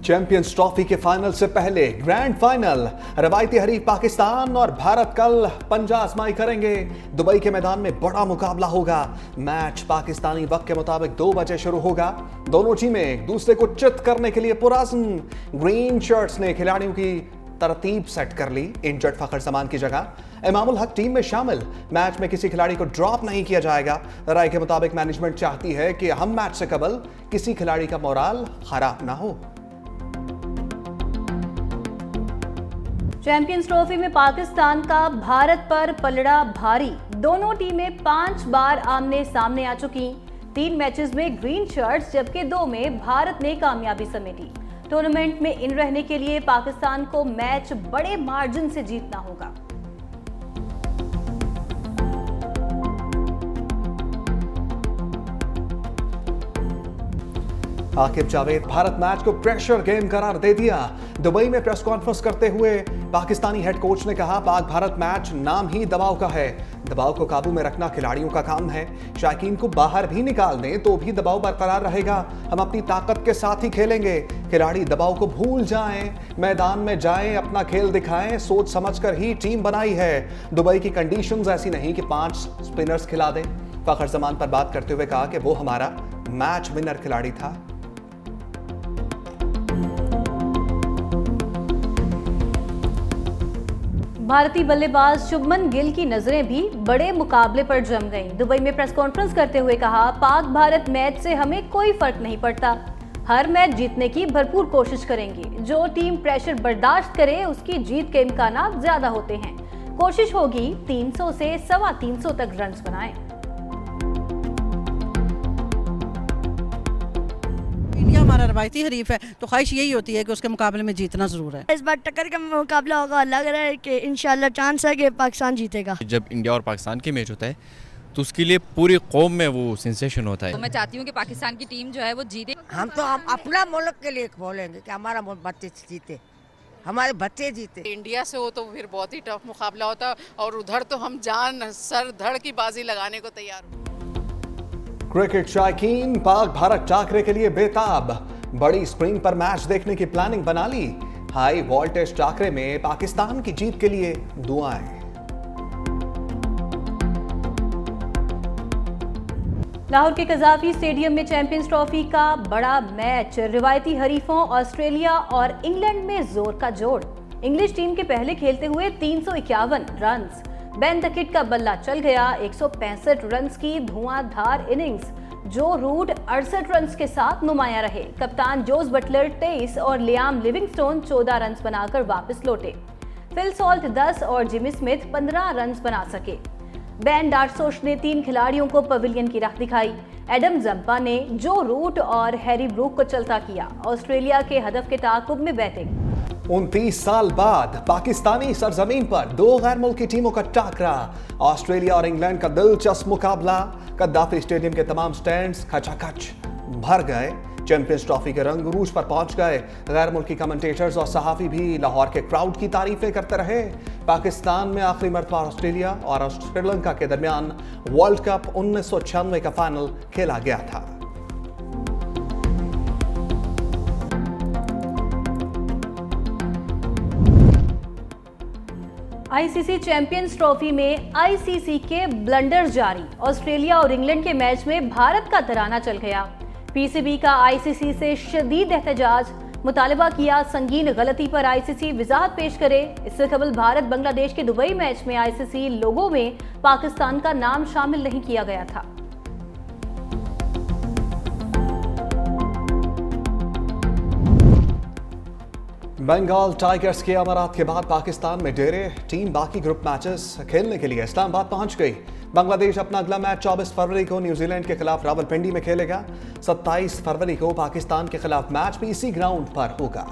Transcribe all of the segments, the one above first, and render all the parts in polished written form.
Champions trophy के final से पहले ग्रैंड फाइनल, रवायती हरीफ पाकिस्तान और भारत कल पंजा आजमाई करेंगे। दुबई के मैदान में बड़ा मुकाबला होगा। मैच पाकिस्तानी वक्त के मुताबिक 2 बजे शुरू होगा। दोनों टीमें एक दूसरे को चित करने के लिए पुराजन। ग्रीन शर्ट्स ने खिलाड़ियों की तरतीब सेट कर ली। इंजर्ड फखर जमान की जगह इमामुल हक टीम में शामिल। मैच में किसी खिलाड़ी को ड्रॉप नहीं किया जाएगा। राय के मुताबिक मैनेजमेंट चाहती है कि अहम मैच से कबल किसी खिलाड़ी का मोराल खराब ना हो। चैंपियंस ट्रॉफी में पाकिस्तान का भारत पर पलड़ा भारी। दोनों टीमें 5 बार आमने सामने आ चुकी। 3 मैचेस में ग्रीन शर्ट्स जबकि 2 में भारत ने कामयाबी समेटी। टूर्नामेंट में इन रहने के लिए पाकिस्तान को मैच बड़े मार्जिन से जीतना होगा। आकिब जावेद भारत मैच को प्रेशर गेम करार दे दिया। दुबई में प्रेस कॉन्फ्रेंस करते हुए पाकिस्तानी हेड कोच ने कहा, पाक भारत मैच नाम ही दबाव का है। दबाव को काबू में रखना खिलाड़ियों का काम है। शायकीन को बाहर भी निकाल दें तो भी दबाव बरकरार रहेगा। हम अपनी ताकत के साथ ही खेलेंगे। खिलाड़ी दबाव को भूल जाएं, मैदान में जाएं, अपना खेल दिखाएं। सोच समझकर ही टीम बनाई है। दुबई की कंडीशंस ऐसी नहीं कि 5 स्पिनर्स खिला दें। फखर जमान पर बात करते हुए कहा कि वो हमारा मैच विनर खिलाड़ी था। भारतीय बल्लेबाज शुभमन गिल की नजरें भी बड़े मुकाबले पर जम गईं। दुबई में प्रेस कॉन्फ्रेंस करते हुए कहा, पाक भारत मैच से हमें कोई फर्क नहीं पड़ता। हर मैच जीतने की भरपूर कोशिश करेंगे। जो टीम प्रेशर बर्दाश्त करे उसकी जीत के इम्कानात ज्यादा होते हैं। कोशिश होगी 300 से 325 तक रन बनाएं। इंडिया हमारा रवायती हरीफ है तो ख्वाहिश यही होती है कि उसके मुकाबले में जीतना जरूर है। इस बार टक्कर का मुकाबला होगा। लग रहा है कि इंशाल्लाह चांस है कि पाकिस्तान जीतेगा। जब इंडिया और पाकिस्तान के मैच होता है तो उसके लिए पूरी कौम में वो सेंसेशन होता है। तो मैं चाहती हूँ कि पाकिस्तान की टीम जो है वो जीते। हम अपना मुल्क के लिए बोलेंगे कि हमारा बच्चे जीते, हमारे बच्चे जीते। इंडिया से हो तो फिर बहुत ही टफ मुकाबला होता और उधर तो हम जान सर धड़ की बाजी लगाने को तैयार हो। क्रिकेट शायकीन पाक भारत टाकरे के लिए बेताब। बड़ी स्क्रीन पर मैच देखने की प्लानिंग बना ली। हाई वोल्टेज टाकरे में पाकिस्तान की जीत के लिए दुआएं। लाहौर के कजाफी स्टेडियम में चैंपियंस ट्रॉफी का बड़ा मैच। रिवायती हरीफों ऑस्ट्रेलिया और इंग्लैंड में जोर का जोड़। इंग्लिश टीम के पहले खेलते हुए 351 रन। बेन द किड का बल्ला चल गया। 165 रन की धुआंधार इनिंग्स। जो रूट 68 रन के साथ नुमाया रहे। कप्तान जोस बटलर 23 और लियाम लिविंगस्टोन 14 रन बनाकर वापस लौटे। फिल सॉल्ट 10 और जिमी स्मिथ 15 रन बना सके। बेन डार्सोश ने 3 खिलाड़ियों को पवेलियन की राह दिखाई। एडम जंपा ने जो रूट और हैरी ब्रूक को चलता किया। ऑस्ट्रेलिया के हदफ के ताकुब में बैटिंग। 29 साल बाद पाकिस्तानी सरजमीन पर 2 गैर मुल्की टीमों का टाकरा। ऑस्ट्रेलिया और इंग्लैंड का दिलचस्प मुकाबला। कद्दाफी स्टेडियम के तमाम स्टैंड्स खचाखच भर गए। चैंपियंस ट्रॉफी के रंग उरूज पर पहुंच गए। गैर मुल्की कमेंटेटर्स और सहाफी भी लाहौर के क्राउड की तारीफें करते रहे। पाकिस्तान में आखिरी मरतबा ऑस्ट्रेलिया और श्रीलंका के दरमियान वर्ल्ड कप 1996 का फाइनल खेला गया था। आईसीसी चैंपियंस ट्रॉफी में आईसीसी के ब्लंडर जारी। ऑस्ट्रेलिया और इंग्लैंड के मैच में भारत का तराना चल गया। पीसीबी का आईसीसी से शदीद एहतजाज। मुतालबा किया संगीन गलती पर आईसीसी वजाहत पेश करे। इससे कबल भारत बांग्लादेश के दुबई मैच में आईसीसी लोगों में पाकिस्तान का नाम शामिल नहीं किया गया था। बंगाल टाइगर्स के अमारात के बाद पाकिस्तान में डेरे। टीम बाकी ग्रुप मैचेस खेलने के लिए इस्लामाबाद पहुंच गई। बांग्लादेश अपना अगला मैच 24 फरवरी को न्यूजीलैंड के खिलाफ रावलपिंडी में खेलेगा। 27 फरवरी को पाकिस्तान के खिलाफ मैच भी इसी ग्राउंड पर होगा।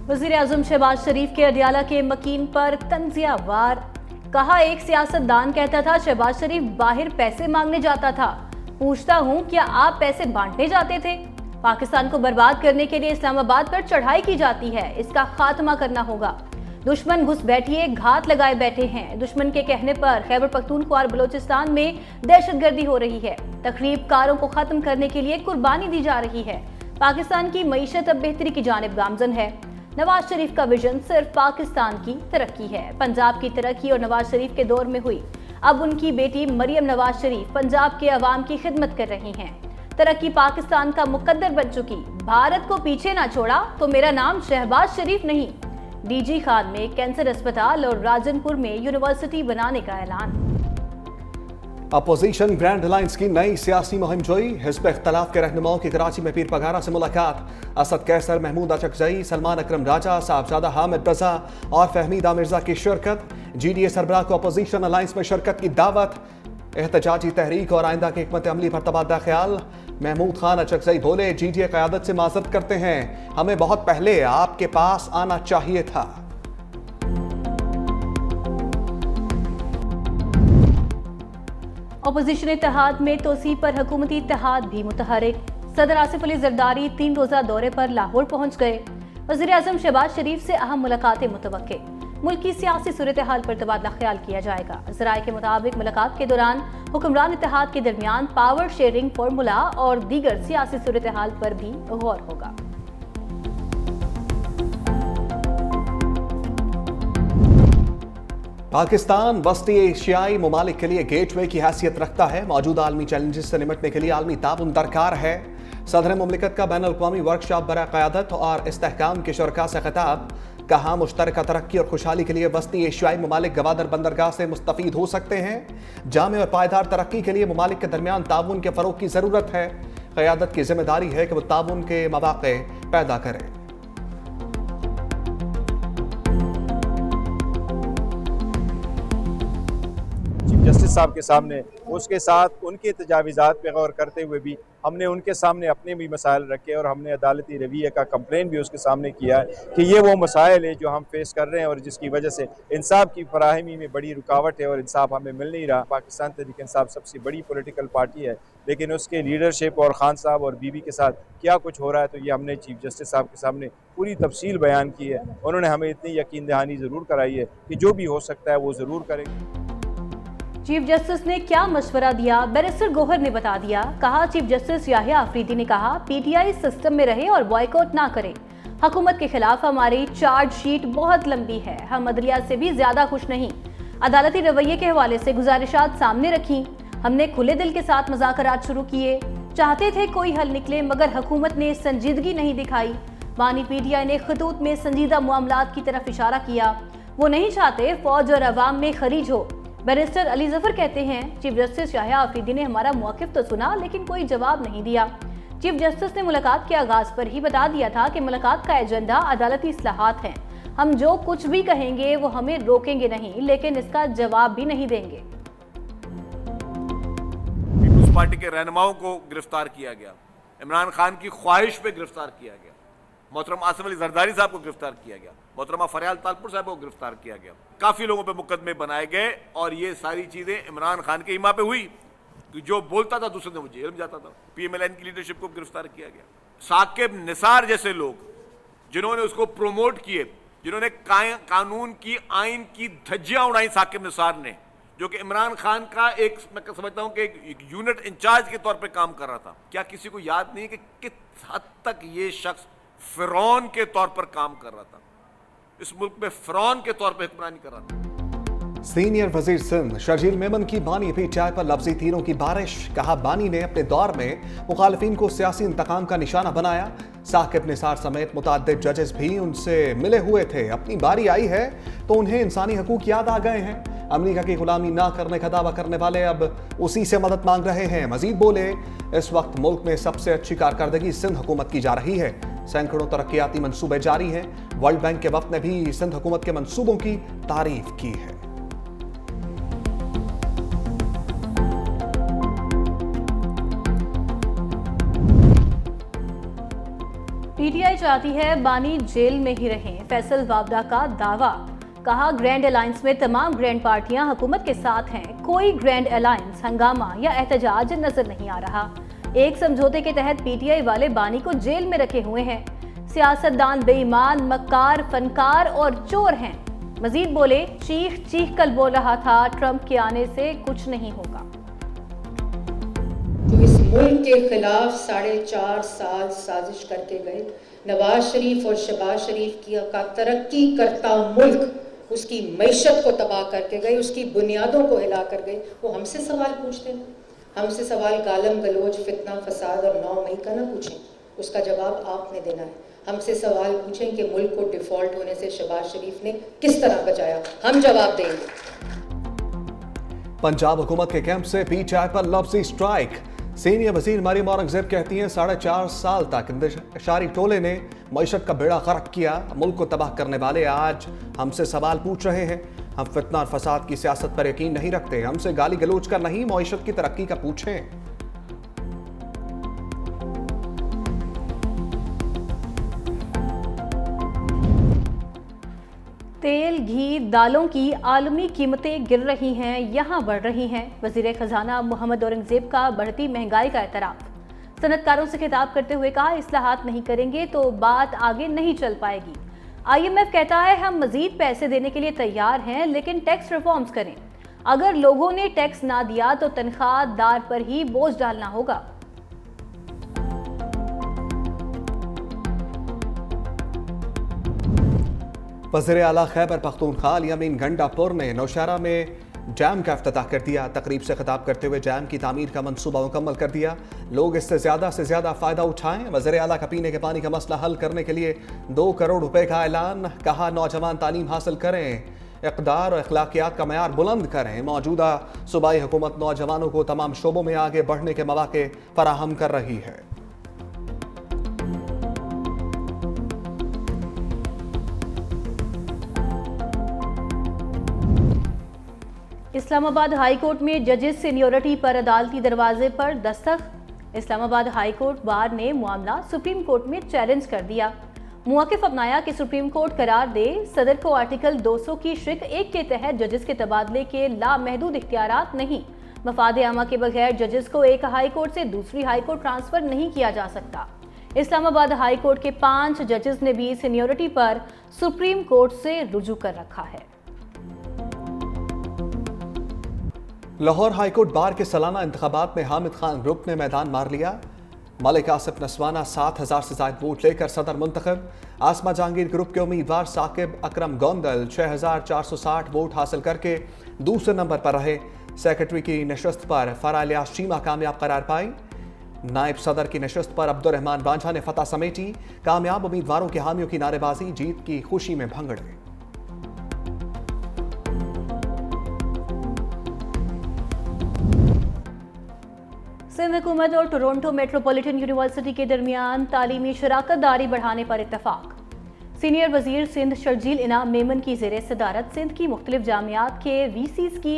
वज़ीर आज़म शहबाज शरीफ के अडियाला के मकीन पर तंजिया वार। कहा, एक सियासतदान कहता था शहबाज शरीफ बाहर पैसे मांगने जाता था। पूछता हूं, क्या आप पैसे बांटने जाते थे? पाकिस्तान को बर्बाद करने के लिए इस्लामाबाद पर चढ़ाई की जाती है। इसका खात्मा करना होगा। दुश्मन घुस बैठिए, घात लगाए बैठे हैं। दुश्मन के कहने पर खैबर पख्तूनख्वा और बलोचिस्तान में दहशतगर्दी हो रही है। तखरीबकारों को खत्म करने के लिए कुर्बानी दी जा रही है। पाकिस्तान की मईशत अब बेहतरी की जानिब गामजन है। नवाज शरीफ का विजन सिर्फ पाकिस्तान की तरक्की है। पंजाब की तरक्की और नवाज शरीफ के दौर में हुई। अब उनकी बेटी मरियम नवाज शरीफ पंजाब के अवाम की खिदमत कर रही हैं। तरक्की पाकिस्तान का मुकद्दर बन चुकी। भारत को पीछे ना छोड़ा तो मेरा नाम शहबाज शरीफ नहीं। डीजी खान में कैंसर अस्पताल और राजनपुर में यूनिवर्सिटी बनाने का ऐलान। अपोजिशन ग्रैंड अलायंस की नई सियासी मुहिम जोई। हिज़्ब इख्तिलाफ के रहनुमाओं की कराची में पीर पगारा से मुलाकात। असद कैसर, महमूद अचकजई, सलमान अकरम राजा, साहबजादा हामिद रजा और फहमीदा मिर्जा की शिरकत। GDA सरबराह को अपोजिशन अलायंस में शिरकत की दावत। एहतजाजी तहरीक और आइंदा की हिकमत अमली पर तबादला ख्याल। महमूद खान अचकजई बोले, GDA क़यादत से माजरत करते हैं, हमें बहुत पहले आपके पास आना चाहिए था। अपोजिशन इत्तेहाद में तोसी पर हुकूमती इत्तेहाद भी मुतहरिक। सदर आसिफ अली जरदारी 3 रोज़ा दौरे पर लाहौर पहुंच गए। वज़ीर आज़म शहबाज शरीफ से अहम मुलाकातें मुतवक्के। मुल्क की सियासी सूरत हाल पर तबादला ख्याल किया जाएगा। ज़राए के मुताबिक मुलाकात के दौरान हुक्मरान इत्तेहाद के दरमियान पावर शेयरिंग फार्मूला और दीगर सियासी सूरत हाल पर भी गौर होगा। पाकिस्तान वस्ती एशियाई ममालिक के लिए गेटवे की हैसियत रखता है। मौजूदा आलमी चैलेंजेस से निपटने के लिए आलमी ताउन दरकार है। सदर मुमलिकत का बैन अल-अक़वामी वर्कशॉप बराए क़यादत और इस्तेहकाम के शुरका से खिताब। कहा, मुश्तरका तरक्की और खुशहाली के लिए वस्ती एशियाई ममालिक गवादर बंदरगाह से मुस्तफ़ीद हो सकते हैं। जामे और पायदार तरक्की के लिए ममालिक के दरमियान ताउन के फ़रोग़ की ज़रूरत है। क़यादत की जिम्मेदारी है कि वो ताउन के मौक़े पैदा करें। जस्टिस साहब के सामने, उसके साथ उनके तजावीज़ात पे गौर करते हुए भी हमने उनके सामने अपने भी मसाइल रखे और हमने अदालती रवैये का कंप्लेन भी उसके सामने किया है कि ये वो मसाइल है जो हम फेस कर रहे हैं और जिसकी वजह से इंसाफ की फराहमी में बड़ी रुकावट है और इंसाफ हमें मिल नहीं रहा। पाकिस्तान तहरीक इंसाफ सबसे बड़ी पॉलिटिकल पार्टी है, लेकिन उसके लीडरशिप और खान साहब और बीबी के साथ क्या कुछ हो रहा है, तो ये हमने चीफ जस्टिस साहब के सामने पूरी तफसील बयान की है। उन्होंने हमें इतनी यकीन दहानी ज़रूर कराई है कि जो भी हो सकता है वो ज़रूर करेंगे। चीफ जस्टिस ने क्या मशवरा दिया, बैरिस्टर गौहर ने बता दिया। कहा, चीफ जस्टिस याहिया अफरीदी ने कहा, PTI सिस्टम में रहे और बॉयकॉट ना करे। हुकूमत के खिलाफ हमारी चार्जशीट बहुत लंबी है, हम अदलिया से भी ज्यादा खुश नहीं। अदालती रवैये के हवाले से गुजारिशात सामने रखी। हमने खुले दिल के साथ मुज़ाकरात शुरू किए। चाहते थे कोई हल निकले, मगर हुकूमत ने संजीदगी नहीं दिखाई। बानी PTI ने खतूत में संजीदा मामलात की तरफ इशारा किया। वो नहीं चाहते फौज और अवाम में खरीज हो। बैरिस्टर अली जफर कहते हैं, चीफ जस्टिस याहिया अफरीदी ने हमारा मौक़िफ़ तो सुना, लेकिन कोई जवाब नहीं दिया। चीफ जस्टिस ने मुलाकात के आगाज़ पर ही बता दिया था कि मुलाकात का एजेंडा अदालती इस्लाहात हैं। हम जो कुछ भी कहेंगे वो हमें रोकेंगे नहीं, लेकिन इसका जवाब भी नहीं देंगे। पीपुल्स पार्टी के रहनुमाओं को गिरफ्तार किया गया, इमरान खान की ख्वाहिश पे गिरफ्तार किया गया, मोहतरम आसिफ अली जरदारी साहब को गिरफ्तार किया गया, मोहतरमा फरियाल तालपुर साहब को गिरफ्तार किया गया, काफ़ी लोगों पे मुकदमे बनाए गए और ये सारी चीज़ें इमरान खान के इमा पे हुई कि जो बोलता था दूसरे ने मुझे जेल में जाता था। PMLN की लीडरशिप को गिरफ्तार किया गया। साकिब निसार जैसे लोग जिन्होंने उसको प्रोमोट किए, जिन्होंने कानून की आइन की धज्जियाँ उड़ाई, साकिब निसार ने, जो कि इमरान खान का एक, मैं समझता हूँ कि एक यूनिट इंचार्ज के तौर पर काम कर रहा था। क्या किसी को याद नहीं कि किस हद तक ये शख्स फिरौन के तौर पर काम कर रहा था, इस मुल्क में फिरौन के तौर पर हुक्मरानी कर रहा था। सीनियर वजीर सिंध शर्जील मेमन की बानी PTI पर लफ्जी तीरों की बारिश। कहा, बानी ने अपने दौर में मुखालिफिन को सियासी इंतकाम का निशाना बनाया। साकिब निसार समेत मुतअद्दिद जजेस भी उनसे मिले हुए थे। अपनी बारी आई है तो उन्हें इंसानी हकूक याद आ गए हैं। अमेरिका की गुलामी ना करने का दावा करने वाले अब उसी से मदद मांग रहे हैं। मजीद बोले, इस वक्त मुल्क में सबसे अच्छी कारकर्दगी सिंध हुकूमत की जा रही है। सैकड़ों तरक्याती मंसूबे जारी हैं। वर्ल्ड बैंक के वक्त ने भी सिंध हुकूमत के मंसूबों की तारीफ की है। PTI चाहती है बानी जेल में ही रहें, फैसल वावदा का दावा। कहा, ग्रैंड अलायंस में तमाम ग्रैंड पार्टियां हुकूमत के साथ हैं। कोई ग्रैंड अलायंस हंगामा या एहतजाज नजर नहीं आ रहा। एक समझौते के तहत PTI वाले बानी को जेल में रखे हुए हैं। सियासतदान बेईमान, मक्कार, फनकार और चोर हैं। मजीद बोले, चीख चीख कर बोल रहा था ट्रंप के आने से कुछ नहीं होगा। जो इस मुल्क के खिलाफ 4.5 साल साजिश करके गए, नवाज शरीफ और शहबाज शरीफ का तरक्की करता मुल्क उसकी मईशत को तबाह करके गए, उसकी बुनियादों को हिला कर गए, वो हमसे सवाल पूछते हैं। हमसे सवाल गालम गलोच, फितना, फसाद और 9 मई का ना पूछें, उसका जवाब आपने देना है। हमसे सवाल पूछें कि मुल्क को डिफॉल्ट होने से शहबाज शरीफ ने किस तरह बचाया, हम जवाब देंगे। पंजाब हुकूमत के कैंप से पीटीआई पर लफ्जी स्ट्राइक। सीनियर वजीर मरियम औरंगजेब कहती हैं 4.5 साल तक इंतशारी टोले ने मईशत का बेड़ा गर्क किया। मुल्क को तबाह करने वाले आज हमसे सवाल पूछ रहे हैं। हम फितना और फसाद की सियासत पर यकीन नहीं रखते। हमसे गाली गलोच का नहीं, मईशत की तरक्की का पूछें। तेल, घी, दालों की आलमी कीमतें गिर रही हैं, यहाँ बढ़ रही हैं। वजीर खजाना मोहम्मद औरंगजेब का बढ़ती महंगाई का एतराफ़। सनतकारों से खिताब करते हुए कहा, इस्लाहात नहीं करेंगे तो बात आगे नहीं चल पाएगी। IMF कहता है हम मजीद पैसे देने के लिए तैयार हैं, लेकिन टैक्स रिफॉर्म्स करें। अगर लोगों ने टैक्स ना दिया तो तनख्वाहदार पर ही बोझ डालना होगा। वज़ीर आला खैबर पख्तूनख्वा यामीन गंडापुर ने नौशहरा में डैम का इफ्तिताह कर दिया। तकरीब से खिताब करते हुए डैम की तामीर का मंसूबा मुकम्मल कर दिया। लोग इससे ज़्यादा फ़ायदा उठाएं। वज़ीर आला का पीने के पानी का मसला हल करने के लिए 2 करोड़ रुपए का ऐलान। कहा, नौजवान तालीम हासिल करें, इक़दार और अखलाकियात का मयार बुलंद करें। मौजूदा सूबाई हुकूमत नौजवानों को तमाम शोबों में आगे बढ़ने के मौके फराहम कर रही है। इस्लामाबाद हाई कोर्ट में जजेस सीनियरिटी पर अदालती दरवाजे पर Dastak. Islamabad high court bar ने मामला सुप्रीम कोर्ट में चैलेंज कर दिया। मुआकिफ अपनाया कि सुप्रीम कोर्ट करार दे सदर को आर्टिकल 200 की शिक 1 के तहत जजेस के तबादले के लामहदूद इख्तियारात नहीं। मफाद आमा के बगैर जजेस को एक हाई कोर्ट से दूसरी हाई कोर्ट ट्रांसफर नहीं किया जा सकता। इस्लामाबाद हाई कोर्ट के 5 जजेस ने भी सीनियरिटी पर सुप्रीम कोर्ट से रुजू कर रखा है। लाहौर हाईकोर्ट बार के सालाना इंतखाबात में हामिद खान ग्रुप ने मैदान मार लिया। मलिक आसिफ नसवाना 7,000 से ज्यादा वोट लेकर सदर मुंतखब। आसमा जहांगीर ग्रुप के उम्मीदवार साकिब अकरम गोंदल 6,460 वोट हासिल करके दूसरे नंबर पर रहे। सेक्रेटरी की नशस्त पर फरा इलियास चीमा कामयाब करार पाई। नायब सदर की नशस्त पर अब्दुर्रहमान बांझा ने फतह समेटी। कामयाब उम्मीदवारों के हामियों की नारेबाजी, जीत की खुशी में भंगड़े। सिंध हुकूमत और टोरंटो मेट्रोपॉलिटन यूनिवर्सिटी के दरमियान तालीमी शराकत दारी बढ़ाने पर इत्तफाक। सीनियर वजीर सिंध शर्जील इनाम मेमन की ज़ेरे सदारत सिंध की मुख्तलिफ जामियात के VCs की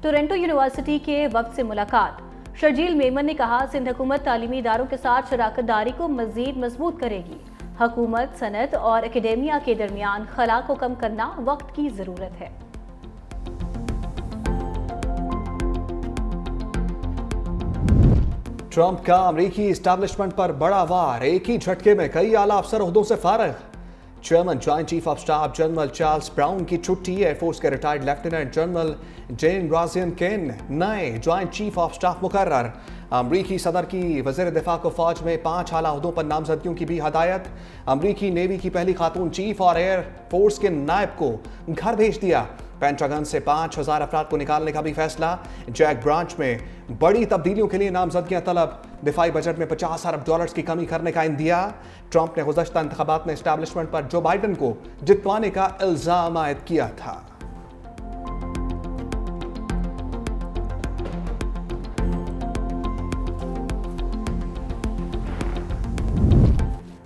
टोरंटो यूनिवर्सिटी के वक्त से मुलाकात। शर्जील मेमन ने कहा, सिंध हुकूमत तालीमी इदारों के साथ शराकत दारी को मज़ीद मजबूत करेगी। हुकूमत, सनत और एकेडेमिया के दरमियान खला को कम करना वक्त की ज़रूरत है। ट्रंप का अमेरिकी इस्टेब्लिशमेंट पर बड़ा वार। एक ही झटके में कई आला अफसर ओहदों से फारिग। Chairman joint chief of staff general Charles brown की छुट्टी। एयरफोर्स के रिटायर्ड लेफ्टिनेंट जनरल जेन राजियन केन नए ज्वाइंट चीफ ऑफ स्टाफ मुकर्रर। अमरीकी सदर की वज़ीर दिफा को फौज में 5 आला ओहदों पर नामजदगियों की भी हदायत। अमरीकी नेवी की पहली खातून चीफ और एयर फोर्स के नायब को घर भेज दिया। पेंटागन से 5,000 अफराद को निकालने का भी फैसला। जैक ब्रांच में बड़ी तब्दीलियों के लिए नामजदगियां तलब। दिफाई बजट में $50 अरब की कमी करने का इंदिया। ट्रंप ने गुज़श्ता इंतखाबात में एस्टैब्लिशमेंट पर जो बाइडन को जितवाने का इल्जाम आयद किया था।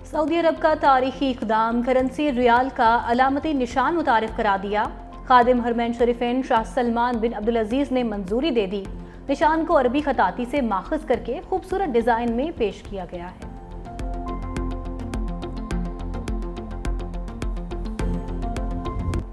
सऊदी अरब का तारीखी इक़दाम करेंसी रियाल का अलामती निशान मुतारिफ करा दिया। खादिम हरमैन शरीफैन शाह सलमान बिन अब्दुल अजीज ने मंजूरी दे दी। निशान को अरबी खताती से माखज करके खूबसूरत डिजाइन में पेश किया गया है।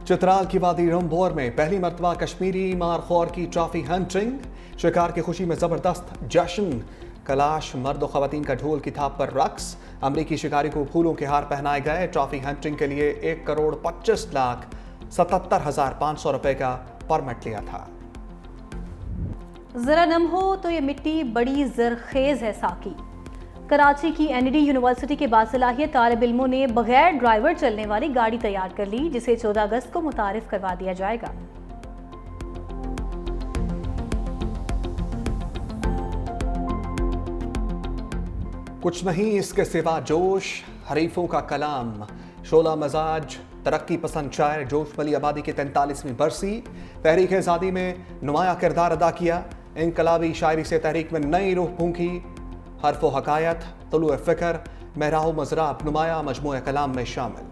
चित्राल की वादी रंभोर में पहली मरतबा कश्मीरी मारखोर की ट्रॉफी हंटिंग। शिकार की खुशी में जबरदस्त जश्न। कलाश मर्द और खवातीन का ढोल की थाप पर रक्स। अमरीकी शिकारी को फूलों के हार पहनाए गए। ट्रॉफी हंटिंग के लिए 1 करोड़ 25 लाख 77,500 रुपए का परमिट लिया था। जरा नम हो तो ये मिट्टी बड़ी जरखेज है साकी। कराची की एनडी यूनिवर्सिटी के बासलाहियत तालिब इल्मों ने बगैर ड्राइवर चलने वाली गाड़ी तैयार कर ली, जिसे 14 अगस्त को मुतारिफ करवा दिया जाएगा। कुछ नहीं इसके सिवा जोश, हरीफों का कलाम, शोला मजाज, तरक्की पसंद शायर जोश मली आबादी की 43वीं बरसी। तहरीक आज़ादी में नुमाया किरदार अदा किया। इनकलाबी शायरी से तहरीक में नई रूह फूंकी। हर्फ व हकायत, तुलू फ़िक्र, महराह मज़राब नुमाया मजमूए कलाम में शामिल।